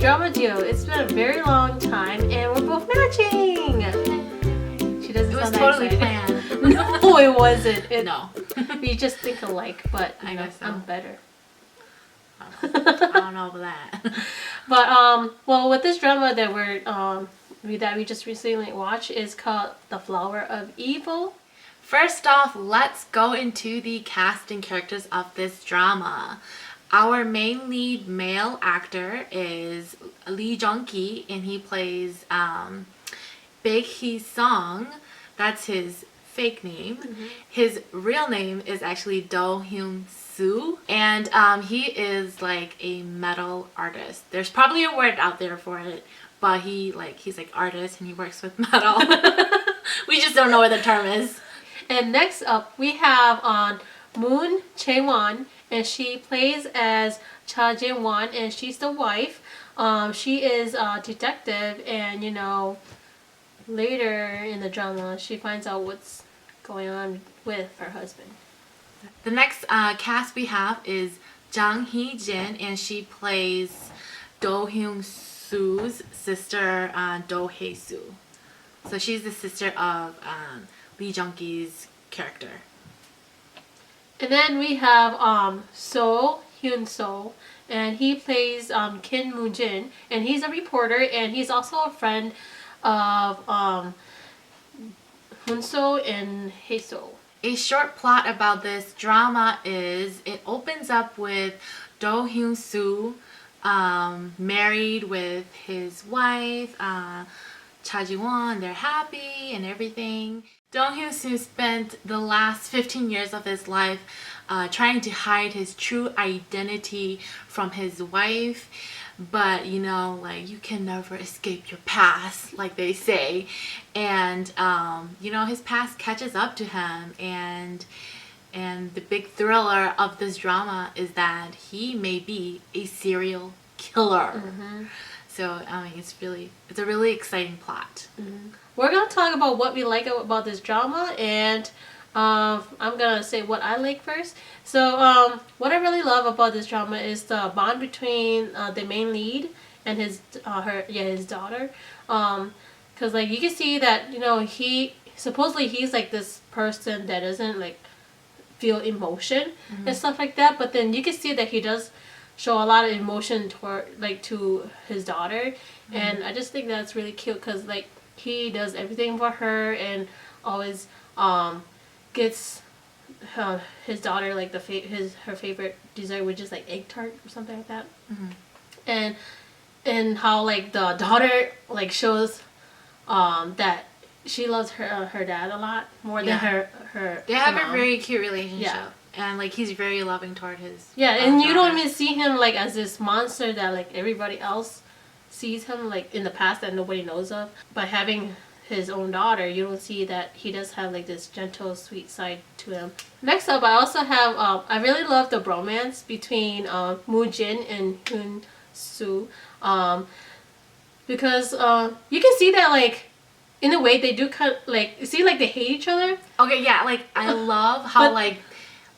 Drama duo. It's been a very long time, and we're both matching. She doesn't. It was sound totally excited. planned. No, it wasn't. No. We just think alike, but I guess so. I'm better. I don't know about that. But well, with this drama that we just recently watched is called The Flower of Evil. First off, let's go into the cast and characters of this drama. Our main lead male actor is Lee Jung-ki, and he plays Baek Hee-sung. That's his fake name. Mm-hmm. His real name is actually Do Hyun-soo, and he is like a metal artist. There's probably a word out there for it, but he's like artist and he works with metal. We just don't know what the term is. And next up, we have Moon Chae-won, and she plays as Cha Jin-won, and she's the wife. She is a detective, and later in the drama, she finds out what's going on with her husband. The next cast we have is Jang Hee-jin, and she plays Do Hyun-soo's sister, Do Hae-soo. So she's the sister of Lee Jung-ki's character. And then we have So Hyun-so, and he plays Kim Moo-jin, and he's a reporter, and he's also a friend of Hyun-so and Hae-so. A short plot about this drama is it opens up with Do Hyun-soo married with his wife, Cha Ji-won. They're happy and everything. Do Hyun-soo spent the last 15 years of his life trying to hide his true identity from his wife, but you can never escape your past, like they say. And his past catches up to him, and the big thriller of this drama is that he may be a serial killer. Mm-hmm. So it's a really exciting plot. Mm-hmm. We're gonna talk about what we like about this drama, and I'm gonna say what I like first. So what I really love about this drama is the bond between the main lead and his daughter. Because you can see that he supposedly he's like this person that doesn't feel emotion and stuff like that, but then you can see that he does show a lot of emotion toward to his daughter, and I just think that's really cute because he does everything for her and always gets his daughter her favorite dessert, which is egg tart or something like that. And how the daughter shows that she loves her dad a lot more than her They have mom. a very cute relationship. Yeah. And he's very loving toward his and you daughter. don't even see him as this monster that everybody else sees him in the past that nobody knows of. By having his own daughter, you don't see that he does have this gentle, sweet side to him. Next up, I also have I really love the bromance between Moo-jin and Hyun-soo, because you can see that in a way they do kind of see they hate each other. Okay, yeah, I love how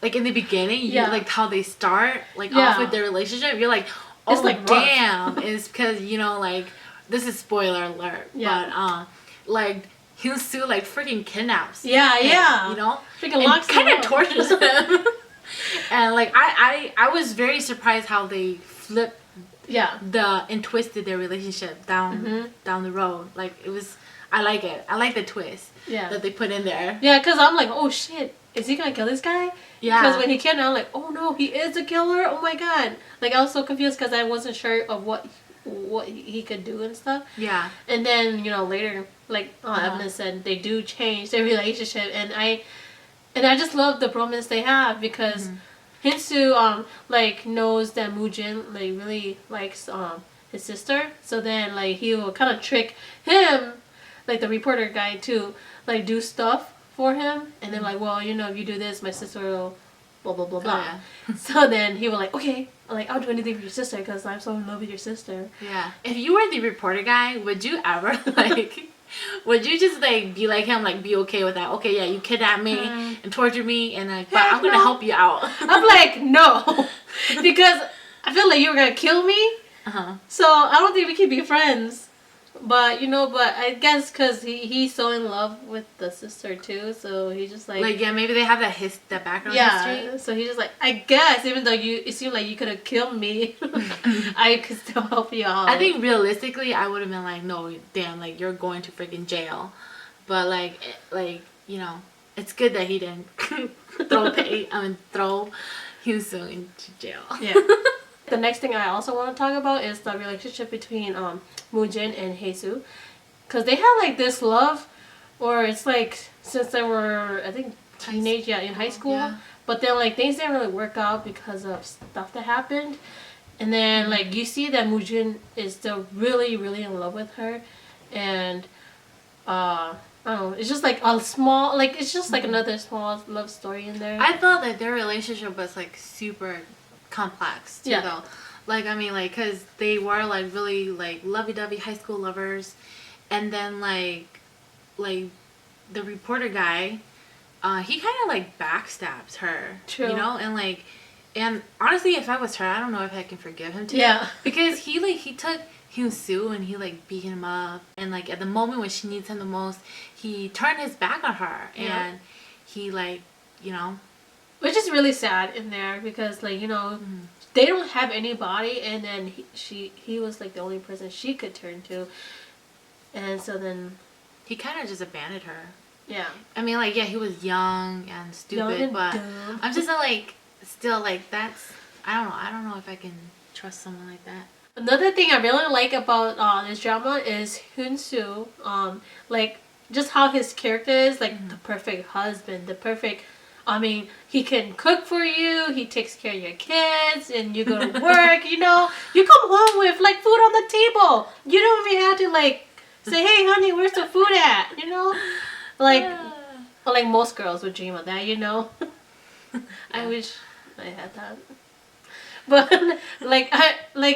in the beginning, how they start off with their relationship. You're oh, it's damn, it's because this is spoiler alert. Yeah. But Hyun-soo freaking kidnaps. Yeah, him, yeah. Freaking locks kind him of up. tortures him. And I was very surprised how they flipped and twisted their relationship down the road. I like it. I like the twist that they put in there. Yeah, because I'm oh shit, is he gonna kill this guy? Yeah. Because when he killed him, I'm oh no, he is a killer. Oh my god. I was so confused because I wasn't sure of what he could do and stuff. Yeah. And then later, Evelyn said, they do change their relationship, and I just love the bromance they have because Hyun-soo knows that Moo-jin really likes his sister, so then he will kind of trick him, the reporter guy, to do stuff for him, and then well, if you do this, my sister will blah blah blah blah. Oh, yeah. So then he will okay, I'll do anything for your sister because I'm so in love with your sister. Yeah. If you were the reporter guy, would you ever would you just be like him, be okay with that? Okay, yeah, you kidnap me and torture me, and but I'm gonna help you out. I'm no, because I feel you were gonna kill me, So I don't think we can be friends. But but I guess because he's so in love with the sister too, so he just Like, yeah, maybe they have that background history. So he's just like, I guess even though it seemed like you could have killed me, I could still help you out. I think realistically, I would have been like, no, damn, like you're going to freaking jail. But like it's good that he didn't throw Hyun-soo into jail. Yeah. The next thing I also want to talk about is the relationship between Moojin and Haesoo, because they have like this love, or it's like since they were I think teenage, in high school, Yeah. but then like things didn't really work out because of stuff that happened, and then like you see that Moojin is still really really in love with her, and I don't know, it's just like a small it's just like another small love story in there. I thought that their relationship was like super complex too, Yeah. though. Like, I mean, like, because they were like really like lovey-dovey high school lovers, and then like the reporter guy, he kind of like backstabs her. True. And honestly, if I was her, I don't know if I can forgive him too. Yeah. Because he took Hyun-soo and he like beat him up, and like at the moment when she needs him the most, he turned his back on her, Yeah. and he Which is really sad in there because they don't have anybody, and then he was like the only person she could turn to, and so then he kind of just abandoned her. yeah. I mean, like, yeah, he was young and stupid, Young and but dumb. I'm just still like that's I don't know if I can trust someone like that. Another thing I really like about this drama is Hyun-soo, like just how his character is, like the perfect husband, the perfect. I mean, he can cook for you. He takes care of your kids, and you go to work. You come home with like food on the table. You don't even have to like say, "Hey, honey, where's the food at?" Like most girls would dream of that. I wish I had that. But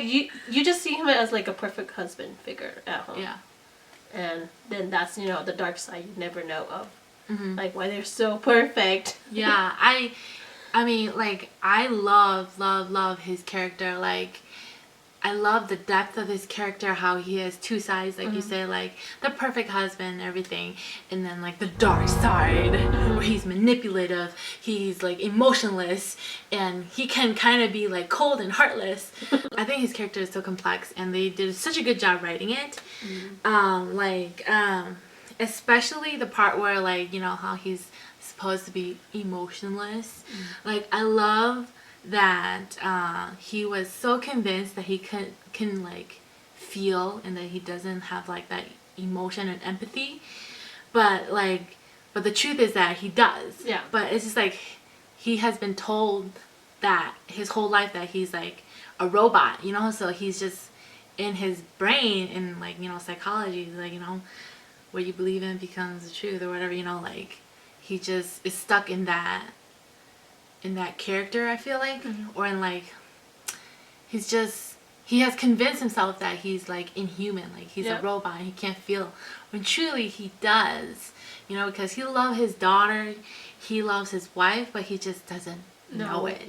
you just see him as like a perfect husband figure at home. Yeah. And then that's the dark side you never know of. Mm-hmm. Like why they're so perfect. Yeah, I mean, like, I love his character. Like, I love the depth of his character, how he has two sides, like you said, like the perfect husband and everything, and then like the dark side where he's manipulative, he's like emotionless, and he can kind of be like cold and heartless. I think his character is so complex, and they did such a good job writing it. Especially the part where how he's supposed to be emotionless. Like, I love that he was so convinced that he can like feel, and that he doesn't have like that emotion and empathy, but the truth is that he does. Yeah. But it's just like he has been told that his whole life that he's like a robot, so he's just in his brain, in psychology, what you believe in becomes the truth or whatever, he just is stuck in that character, I feel like. Or in he has convinced himself that he's like inhuman, like he's a robot and he can't feel, when truly he does, because he loves his daughter, he loves his wife, but he just doesn't know it.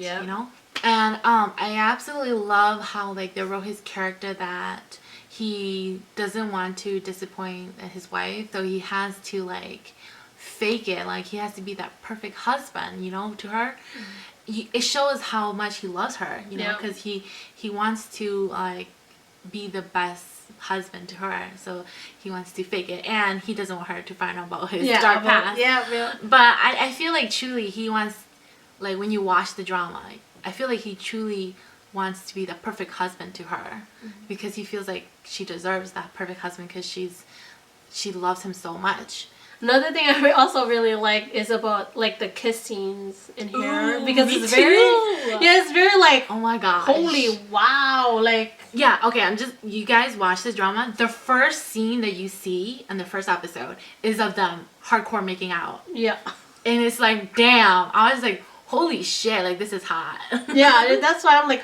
And I absolutely love how they wrote his character, that he doesn't want to disappoint his wife, so he has to fake it, like he has to be that perfect husband to her. It shows how much he loves her, because he wants to be the best husband to her, so he wants to fake it, and he doesn't want her to find out about his dark past. But I feel like truly he wants, when you watch the drama, I feel like he truly wants to be the perfect husband to her, because he feels like she deserves that perfect husband, because she loves him so much. Another thing I also really like is about the kiss scenes in here. Ooh, because me it's too. it's very Oh my gosh. holy wow, yeah, okay, you guys watch this drama. The first scene that you see in the first episode is of them hardcore making out. Yeah. And it's like, damn, I was like, holy shit, this is hot. Yeah, that's why I'm like,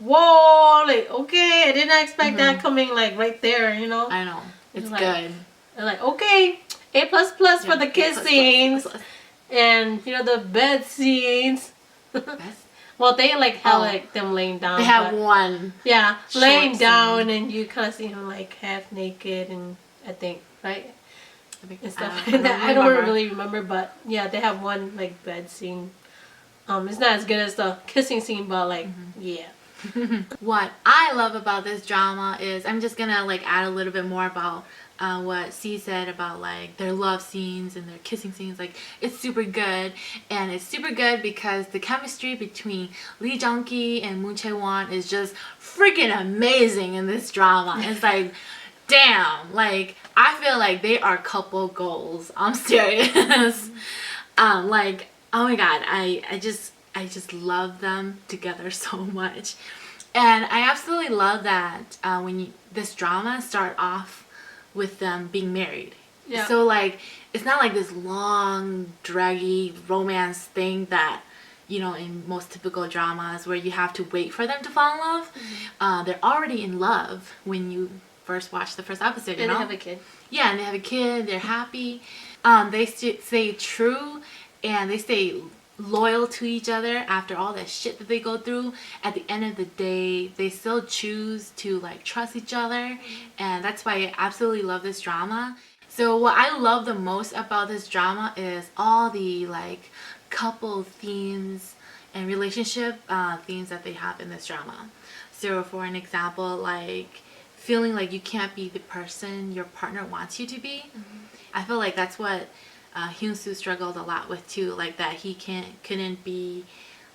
whoa, okay, I did not expect that coming right there, I know. It's good. And okay, A++ for the kiss scenes. And the bed scenes. Best? Well, they like have Oh. like them laying down. They have but- one. Yeah, short laying down, scene. and you kind of see him like half naked, and I think right I think- and stuff I like that. I don't remember. really remember, but yeah, they have one like bed scene. It's not as good as the kissing scene, but like yeah. What I love about this drama is I'm just gonna like add a little bit more about what C said about like their love scenes and their kissing scenes. Like it's super good, and it's super good because the chemistry between Lee Jung Ki and Moon Chae Won is just freaking amazing in this drama. It's like, damn, like I feel like they are couple goals. I'm serious. Like oh my god, I just love them together so much. And I absolutely love that this drama start off with them being married. Yeah. So like it's not like this long, draggy romance thing that in most typical dramas where you have to wait for them to fall in love. They're already in love when you first watch the first episode. And they have a kid. Yeah, and they have a kid. They're happy. They stay true, and they stay loyal to each other after all that shit that they go through. At the end of the day, they still choose to like trust each other, and that's why I absolutely love this drama. So what I love the most about this drama is all the like couple themes and relationship themes that they have in this drama. So for an example, like feeling like you can't be the person your partner wants you to be. I feel like that's what Hyun Soo struggled a lot with too, like that he couldn't be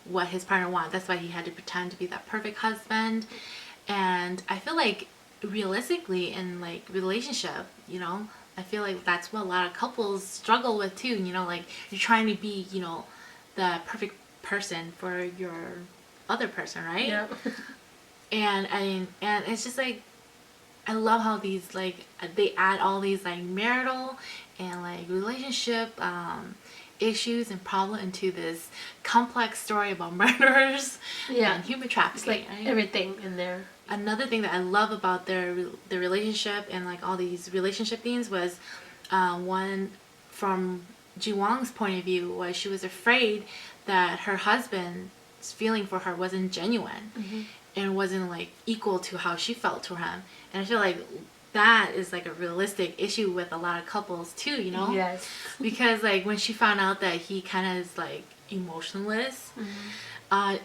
what his partner wants. That's why he had to pretend to be that perfect husband. And I feel like realistically in like relationship, I feel like that's what a lot of couples struggle with too. Like you're trying to be, the perfect person for your other person, right? Yeah. And it's just like I love how these like they add all these like marital and like relationship issues and problem into this complex story about murderers Yeah. and human It's trafficking. like right? everything in there. Another thing that I love about their relationship and like all these relationship themes was one from Ji Wong's point of view was she was afraid that her husband's feeling for her wasn't genuine and wasn't like equal to how she felt to him. And I feel like that is like a realistic issue with a lot of couples too, Yes. because like when she found out that he kind of is like emotionless,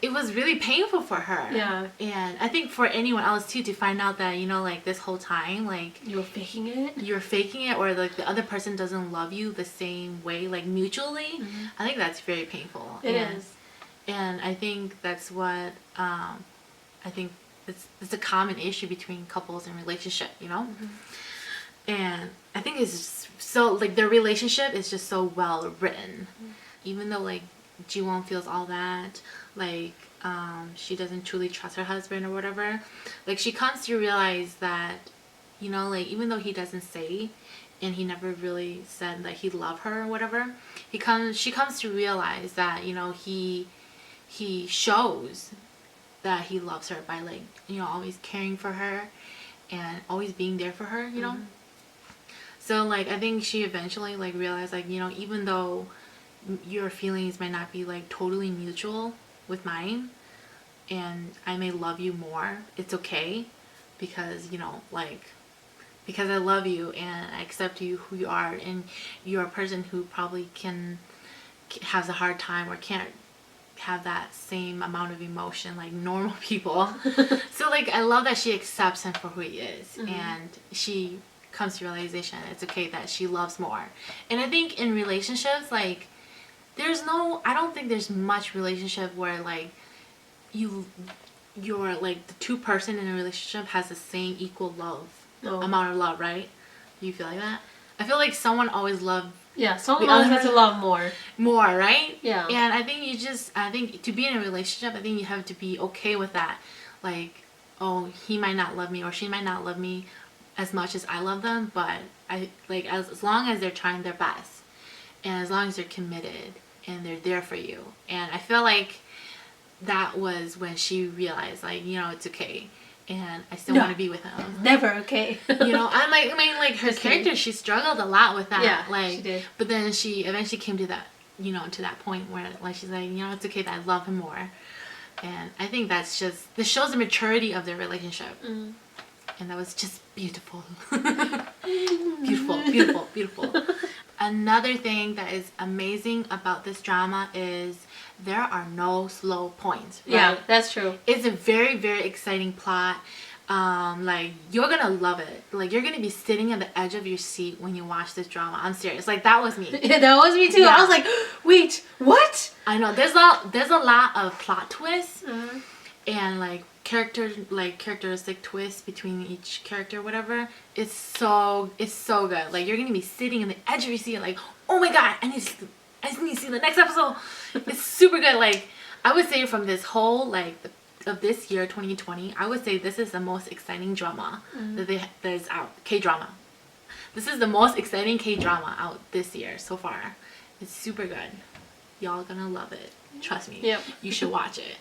it was really painful for her. Yeah. And I think for anyone else too to find out that like this whole time like You were faking it. you're faking it, or like the other person doesn't love you the same way, like mutually. I think that's very painful. It is. And I think that's what I think it's a common issue between couples in relationship, and I think it's just so like their relationship is just so well written. Even though like Ji-won feels all that, like she doesn't truly trust her husband or whatever, like she comes to realize that like even though he doesn't say and he never really said that he loved her or whatever, she comes to realize that he shows that he loves her by like always caring for her and always being there for her. So like I think she eventually like realized like even though your feelings might not be like totally mutual with mine and I may love you more, it's okay because because I love you and I accept you who you are, and you're a person who probably has a hard time or can't have that same amount of emotion like normal people. So like I love that she accepts him for who he is, and she comes to realization it's okay that she loves more. And I think in relationships like I don't think there's much relationship where like you're like the two person in a relationship has the same equal love amount of love, right? Do you feel like that? I feel like someone always loved someone the always other has to love more. more, right? Yeah. And I think to be in a relationship, I think you have to be okay with that. Like, oh, he might not love me or she might not love me as much as I love them, but I like as long as they're trying their best and as long as they're committed and they're there for you. And I feel like that was when she realized like, it's okay. And I still want to be with him. Never okay. Like her character, she struggled a lot with that. Yeah, like, she did. But then she eventually came to that, to that point where like she's like, it's okay that I love him more. And I think that's just, this shows the maturity of their relationship. Mm. And that was just beautiful. Beautiful, beautiful, beautiful. Another thing that is amazing about this drama is there are no slow points. Right? Yeah, that's true. It's a very, very exciting plot. Like, you're gonna love it. Like, you're gonna be sitting at the edge of your seat when you watch this drama. I'm serious. Like, that was me. Yeah, that was me too. Yeah. I was like, wait, what? I know there's a lot of plot twists and like characteristic twists between each character, whatever. It's so good. Like, you're gonna be sitting in the edge of your seat, like, oh my god, I just need to see the next episode. It's super good. Like, I would say from this whole of this year 2020, I would say this is the most exciting drama that is out. K-drama. This is the most exciting K-drama out this year so far. It's super good. Y'all gonna love it. Trust me. Yep. You should watch it.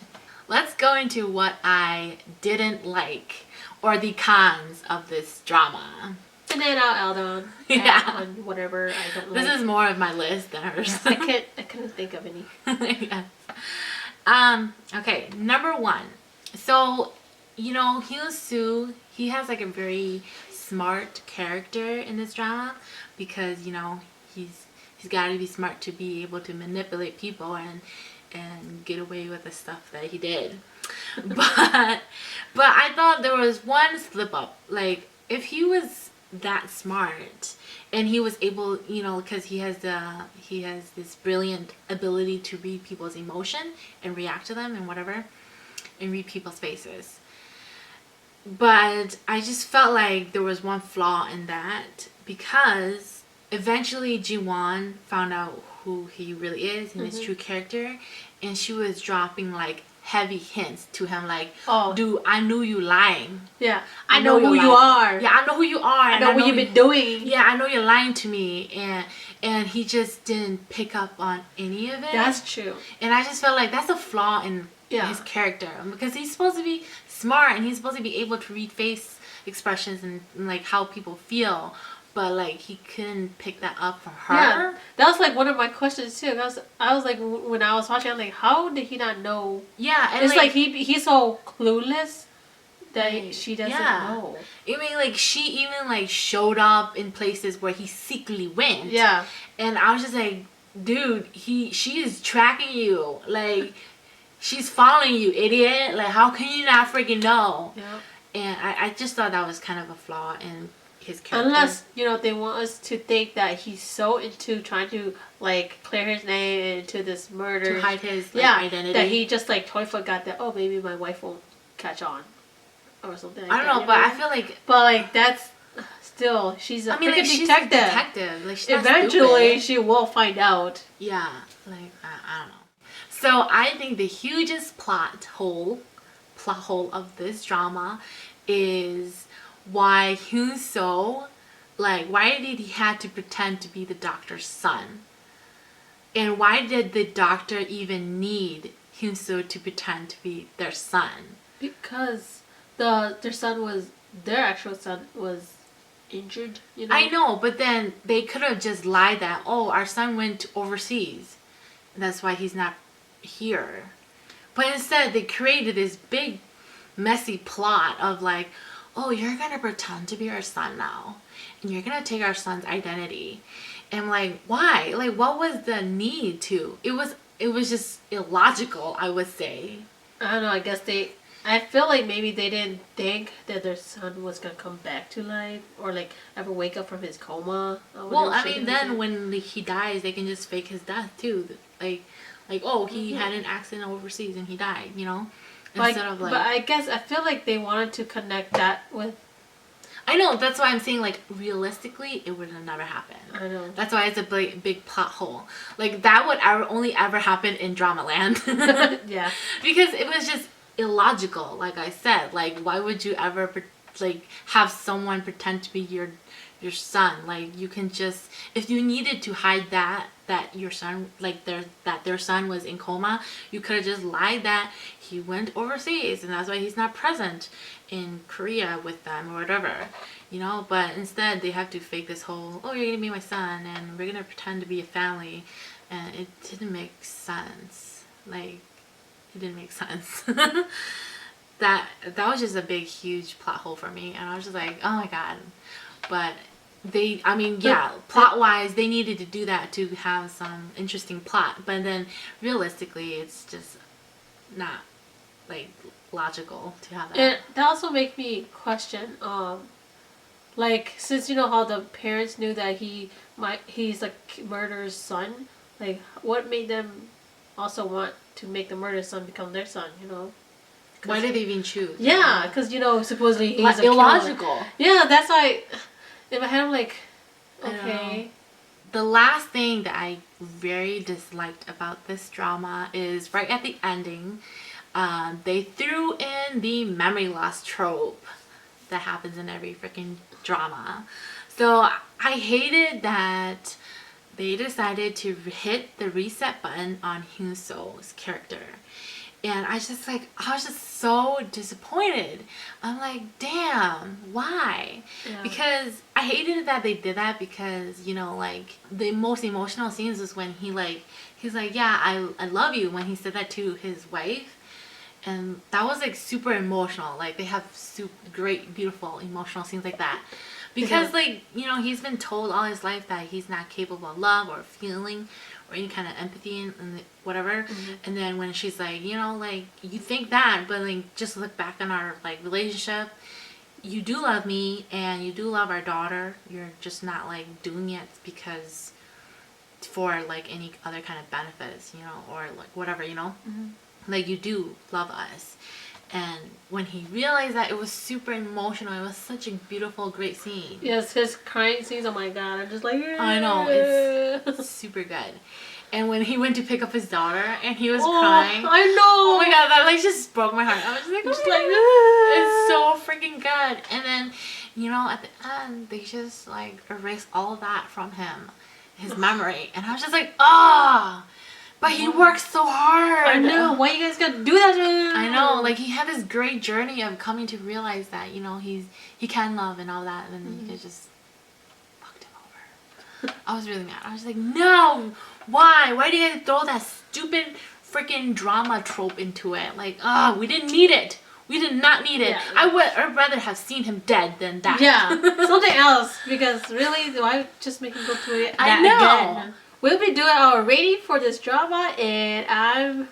Let's go into what I didn't like, or the cons of this drama. And then I'll add on. Yeah. Add on whatever I don't like. This is more of my list than hers. I couldn't think of any. Yes. Okay, number 1. So, you know, Hyun Soo, he has like a very smart character in this drama because, you know, he's got to be smart to be able to manipulate people and get away with the stuff that he did. But I thought there was one slip up. Like, if he was that smart and he was able, you know, because he has this brilliant ability to read people's emotion and react to them and whatever, and read people's faces. But I just felt like there was one flaw in that, because eventually Ji-won found out who he really is and his true character, and she was dropping like heavy hints to him, like, Oh. dude, I knew you lying. Yeah. I I know know who you're you lying. are. Yeah, I know who you are. I know what you've been doing. Yeah, I know you're lying to me, and he just didn't pick up on any of it. That's true. And I just felt like that's a flaw in Yeah. his character, because he's supposed to be smart and he's supposed to be able to read face expressions and like how people feel, but like he couldn't pick that up from her. Yeah. That was like one of my questions too. I was like, when I was watching, I'm like, how did he not know? Yeah, and It's like he's so clueless that Right. she doesn't Yeah. know. I mean, like, she even like showed up in places where he secretly went. Yeah. And I was just like, dude, she is tracking you. Like, she's following you, idiot. Like, how can you not freaking know? Yeah. And I just thought that was kind of a flaw in his character. Unless, you know, they want us to think that he's so into trying to like clear his name into this murder. to hide his like, yeah, identity. that he just like totally forgot that, oh, maybe my wife won't catch on or something like I don't that, know, you but I feel like, But like that's still, she's a I mean, like, freaking she's detective. a detective. Like, she's not Eventually stupid. she will find out. Yeah, like, I don't know. So I think the hugest plot hole of this drama is why Hyun Soo, like, why did he have to pretend to be the doctor's son? And why did the doctor even need Hyun Soo to pretend to be their son? Because their actual son was injured, you know. I know, but then they could have just lied that, oh, our son went overseas, and that's why he's not here. But instead, they created this big, messy plot of like, oh, you're gonna pretend to be our son now, and you're gonna take our son's identity. And I'm like, why? Like, what was the need to? It was just illogical, I would say. I don't know, I feel like maybe they didn't think that their son was gonna come back to life or like ever wake up from his coma. Well, I mean, then when he dies, they can just fake his death too. Like, oh, he had an accident overseas and he died, you know? Instead of like... But I guess I feel like they wanted to connect that with... I know, that's why I'm saying, like, realistically, it would have never happened. I know. That's why it's a big plot hole. Like, that would only ever happen in Dramaland. Yeah. Because it was just illogical, like I said. Like, why would you ever, like, have someone pretend to be your son? Like, you can just... If you needed to hide that your son, like, their son was in coma, you could have just lied that he went overseas and that's why he's not present in Korea with them or whatever, you know. But instead they have to fake this whole, oh, you're gonna be my son and we're gonna pretend to be a family, and it didn't make sense. Like, It didn't make sense. that was just a big, huge plot hole for me, and I was just like, oh my god. But they, I mean, yeah, plot wise, they needed to do that to have some interesting plot, but then realistically, it's just not like logical to have that. And that also makes me question, like, since you know how the parents knew that he's like murderer's son, like what made them also want to make the murderer's son become their son, you know? Why did they even choose? Yeah, because you know supposedly he's a illogical. Killer. Yeah, that's why in my head I'm like, okay. The last thing that I very disliked about this drama is right at the ending, they threw in the memory loss trope that happens in every freaking drama. So I hated that they decided to hit the reset button on Hyun So's character. And I was just so disappointed. I'm like, damn, why? Yeah. Because I hated that they did that because, you know, like, the most emotional scenes was when he's like, yeah, I love you, when he said that to his wife. And that was, like, super emotional. Like, they have great, beautiful, emotional scenes like that. Because, like, you know, he's been told all his life that he's not capable of love or feeling or any kind of empathy and whatever. Mm-hmm. And then when she's like, you know, like, you think that, but, like, just look back on our, like, relationship. You do love me and you do love our daughter. You're just not, like, doing it because for, like, any other kind of benefits, you know, or, like, whatever, you know. Mm-hmm. Like, you do love us. And when he realized that, it was super emotional. It was such a beautiful, great scene. Yes, his crying scenes, oh my god, I'm just like, I know, it's super good. And when he went to pick up his daughter and he was crying. I know! Oh my god, that like just broke my heart. I was just like, it's so freaking good. And then, you know, at the end, they just like erased all of that from him, his memory. And I was just like, ah! But he worked so hard. I know. Why you guys gotta do that to him? I know. Like, he had this great journey of coming to realize that, you know, he can love and all that. And then you could just fucked him over. I was really mad. I was like, no! Why? Why do you guys throw that stupid freaking drama trope into it? Like, we didn't need it. We did not need it. Yeah. I'd rather have seen him dead than that. Yeah. Something else. Because really, why just make him go through it I know. Again? We'll be doing our rating for this drama, and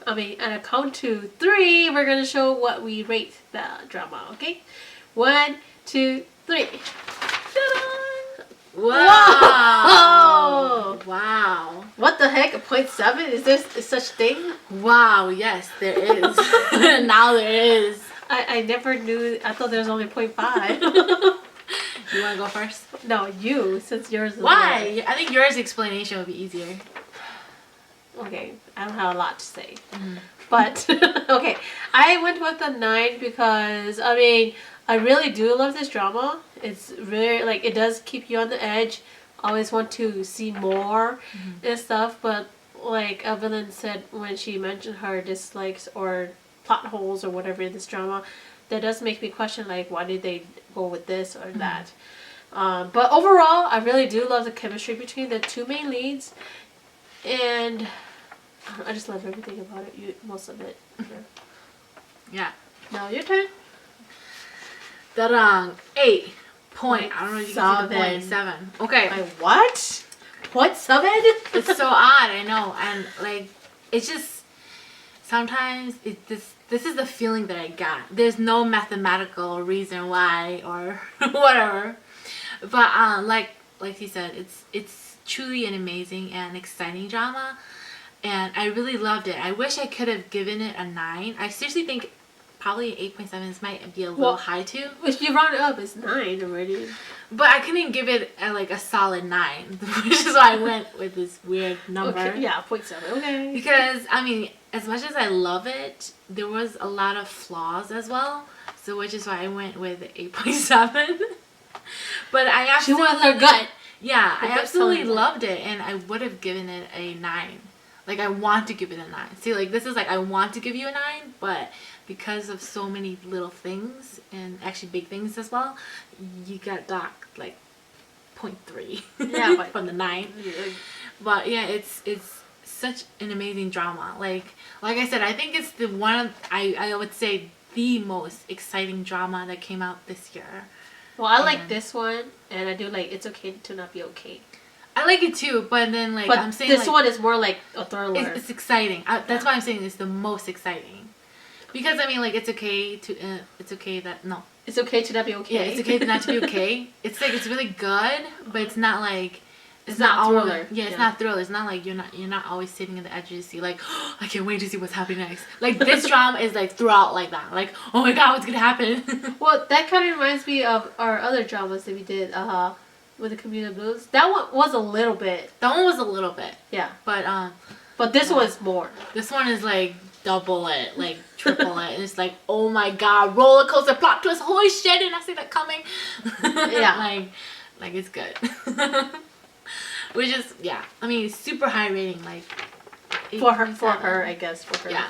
on a count to 3, we're gonna show what we rate the drama. Okay, 1, 2, 3. Ta-da! Wow! Wow! What the heck? A 0.7? Is there such thing? Wow! Yes, there is. Now there is. I never knew. I thought there was only 0.5. You want to go first? No, you, since yours is Why? lower. I think yours explanation would be easier. Okay, I don't have a lot to say. Mm-hmm. But, okay, I went with a 9 because, I mean, I really do love this drama. It's really, like, it does keep you on the edge. Always want to see more and stuff. But, like Evelyn said when she mentioned her dislikes or plot holes or whatever in this drama, that does make me question, like, why did they go with this or that? But overall, I really do love the chemistry between the two main leads. And I just love everything about it, most of it. Yeah. Now your turn. Da-dang. 8. Point. I don't know if you can see the point. 7. Okay. Like, what? 0.7? It's so odd, I know. And, like, it's just, sometimes this is the feeling that I got. There's no mathematical reason why or whatever. But like he said, it's truly an amazing and exciting drama, and I really loved it. I wish I could have given it a 9. I seriously think probably 8.7 might be a little high too. If you round it up, it's 9 already. But I couldn't give it a solid 9, which is why I went with this weird number. Okay, yeah, 0.7. Okay. Because I mean, as much as I love it, there was a lot of flaws as well. So which is why I went with 8.7. But I absolutely she went with her gut. Yeah, I absolutely loved it, and I would have given it a 9. Like, I want to give it a 9. See, like, this is like I want to give you a 9, but because of so many little things and actually big things as well, you got docked like 0.3. Yeah, from the 9. Yeah. But yeah, it's such an amazing drama. Like I said, I think it's the one I would say the most exciting drama that came out this year. Well, I like this one, and I do like It's Okay to Not Be Okay. I like it too, but then like But I'm saying, this like, one is more like a thriller. it's exciting. That's why I'm saying it's the most exciting. Because I mean, like, it's okay to it's okay that no. It's okay to not be okay. Yeah, it's okay not to be okay. It's like it's really good, but it's not like It's not always, thriller. Yeah, it's Yeah. not thriller. It's not like you're not always sitting in the edge of your seat like, oh, I can't wait to see what's happening next. Like this drama is like throughout like that. Like, oh my god, what's gonna happen? Well, that kind of reminds me of our other dramas that we did with the Community Blues. That one was a little bit. That one was a little bit, Yeah. but This one's more. this one is like double it, like triple it. And it's like, oh my god, roller coaster plot twist. Holy shit, did I see that coming? Yeah. like it's good. Which is, yeah, I mean, super high rating, like For her, 8.7. I guess. For her. Yeah.